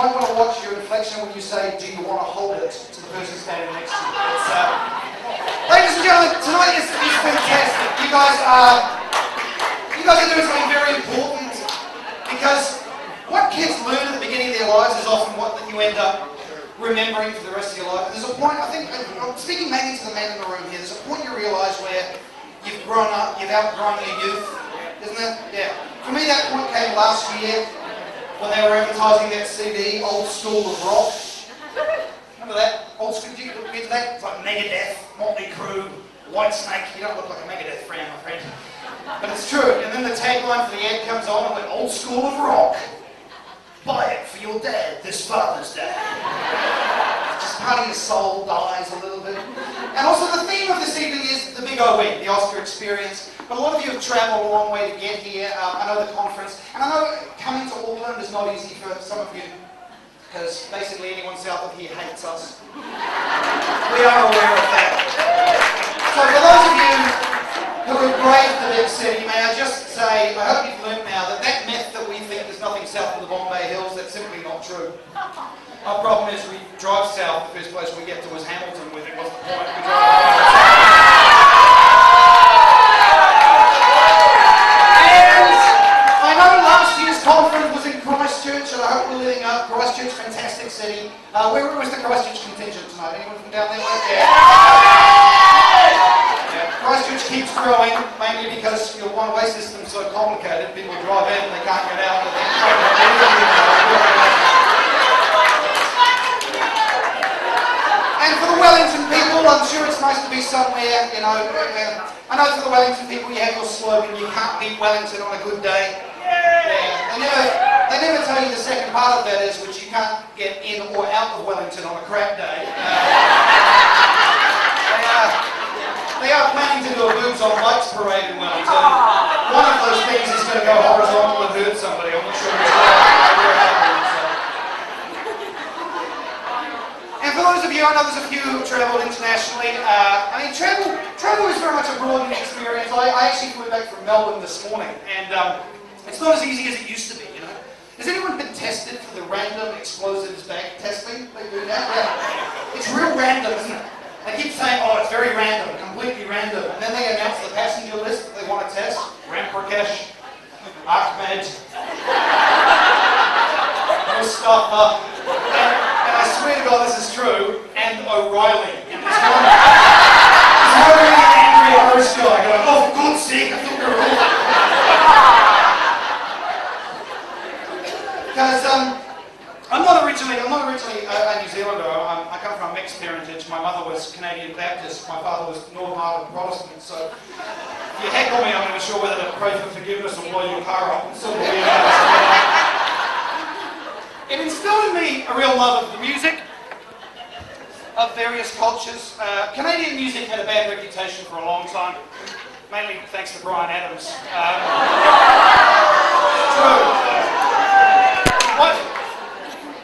might want to watch your inflection when you say, do you want to hold it, to the person standing next to you. Ladies and gentlemen, tonight is fantastic. You guys are doing something very important, because what kids learn at the beginning of their lives is often what you end up remembering for the rest of your life. There's a point, I think, I'm speaking mainly to the men in the room here, there's a point you realise where you've grown up, you've outgrown your youth, isn't it? Yeah. For me, that point came last year when they were advertising that CD, Old School of Rock. Remember that? Old School, did you get that? It's like Megadeth, Motley Crue, Whitesnake. You don't look like a Megadeth fan, my friend. But it's true. And then the tagline for the ad comes on and went, Old School of Rock. Buy it for your dad this Father's Day. Just part of your soul dies a little bit. And also the theme of this evening is the big OE, the Oscar experience. But a lot of you have travelled a long way to get here. I know the conference. And I know coming to Auckland is not easy for some of you, because basically anyone south of here hates us. We are aware of that. So for those of you who have braved the big city, may I just say, I hope you've learned now that that myth that we think there's nothing south of the Bombay Hills, that's simply not true. Our problem is we drive south, the first place we get to is Hamilton, we think, what's the point? We drive conference was in Christchurch, and I hope we're living up. Christchurch, fantastic city. Where was the Christchurch contingent tonight? Anyone from down there? Yeah. Christchurch keeps growing, mainly because your one-way system's so complicated. People drive in and they can't get out. And for the Wellington people, I'm sure it's nice to be somewhere, you know. I know for the Wellington people, you have your slogan, you can't beat Wellington on a good day. Yeah. They never tell you the second part of that is which you can't get in or out of Wellington on a crap day. They are planning to do a boobs on bikes parade in Wellington. One of those things is going to go horizontal and hurt somebody. I'm not sure which way. And for those of you, I know there's a few who have travelled internationally. I mean, travel is very much a broadening experience. I actually flew back from Melbourne this morning, and it's not as easy as it used to be, you know. Has anyone been tested for the random explosives bag testing? They do that? Yeah. It's real random, isn't it? They keep saying, oh, it's very random, completely random. And then they announce the passenger list that they want to test. Ram Prakash, Ahmed, Mustafa, and I swear to God this is true, and O'Reilly. And there's one really angry Irish guy going, oh, for God's sake, I thought we were all... Because I'm not originally a New Zealander. I come from a mixed parentage. My mother was Canadian Baptist. My father was Northern Ireland Protestant. So if you heckle me, I'm not sure whether to pray for forgiveness or blow your car up. It instilled in me a real love of the music of various cultures. Canadian music had a bad reputation for a long time, mainly thanks to Bryan Adams. True.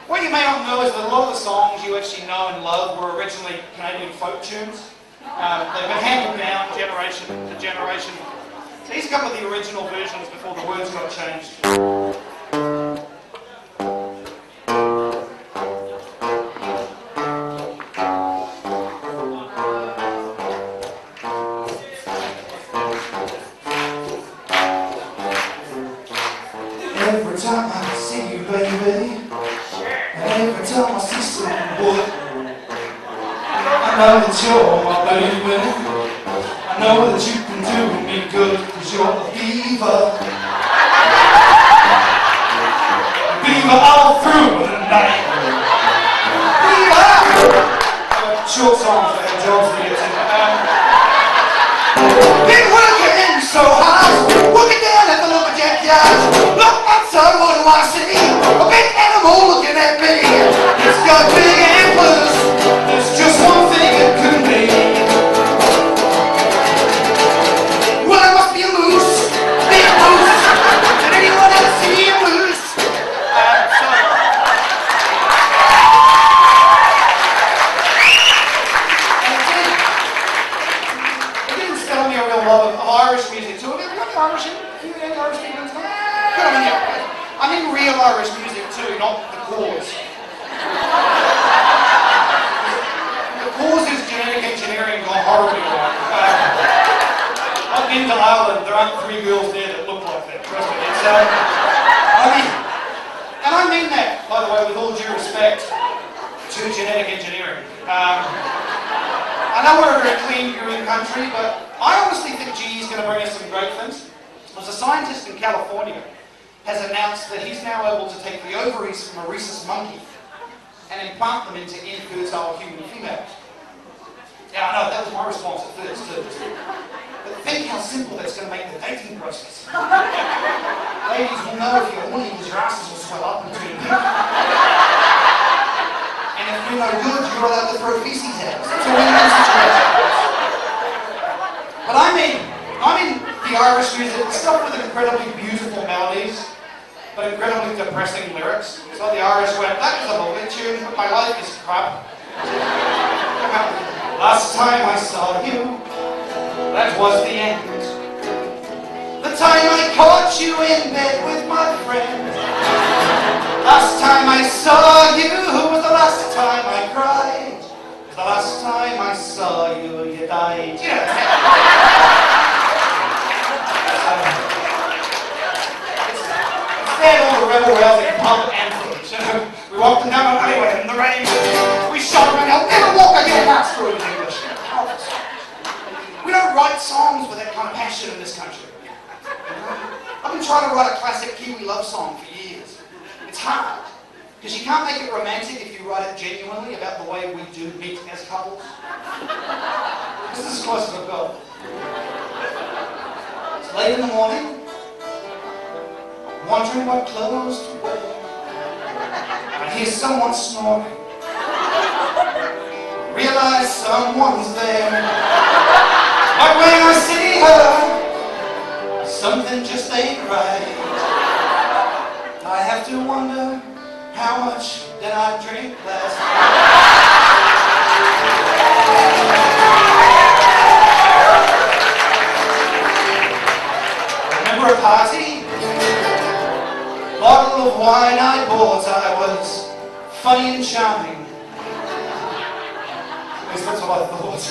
What you may not know is that a lot of the songs you actually know and love were originally Canadian folk tunes. They've been handed down generation to generation. So here's a couple of the original versions before the words got changed. Every time I see you, baby, and every time I see some wood, I know that you're my baby. I know that you can do me good, 'cause you're a diva. Diva all through the night. Diva! Short song for our jobs to get to. Been working so hard, looking down at the lumberjack yard. Look outside, what do I see? A big animal looking at me. It's got big antlers. There's just one thing it could be. Well, it must be a moose. Big moose. Did anyone ever see a moose? It did instill in me a real love of Irish music too. Have you got Irish in? You got Irish people in tonight? Good on you. I mean real Irish music too, not the chords. The cause is genetic engineering gone horribly wrong. I've been to Elwood, there aren't 3 girls there that look like that, trust me. It's, and I mean that, by the way, with all due respect to genetic engineering. I know we're a very clean, green country, but I honestly think GE is going to bring us some great things. There's a scientist in California has announced that he's now able to take the ovaries from a rhesus monkey and implant them into infertile human females. Yeah, I know, that was my response at first too. But think how simple that's going to make the dating process. Ladies will know if you're horny because your asses will swell up and turn pink. And if you're no good, you're allowed to throw feces at us. It's a win-win situation. But I mean the Irish music, stuff with incredibly beautiful melodies, but incredibly depressing lyrics. So the Irish went, that was a lovely tune, but my life is crap. Last time I saw you, that was the end. The time I caught you in bed with my friend. Last time I saw you was the last time I cried. The last time I saw you, you died. You know, instead all the rebel-rousing pub anthems. You know, we walked down an alleyway in the rain. We shot around, I'll never walk again. That's true in English. We don't write songs with that kind of passion in this country. I've been trying to write a classic Kiwi love song for years. It's hard, because you can't make it romantic if you write it genuinely about the way we do meet as couples. This is as close as I've got. It's late in the morning, wondering what clothes to wear. I hear someone snoring. Realize someone's there. But when I see her, something just ain't right. I have to wonder, how much did I drink last night? I remember a party, bottle of wine I bought. I was funny and charming. At least that's what I thought.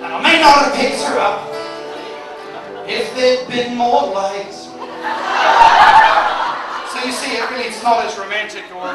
And I may not have picked her up if there'd been more light. So you see, it's not as romantic or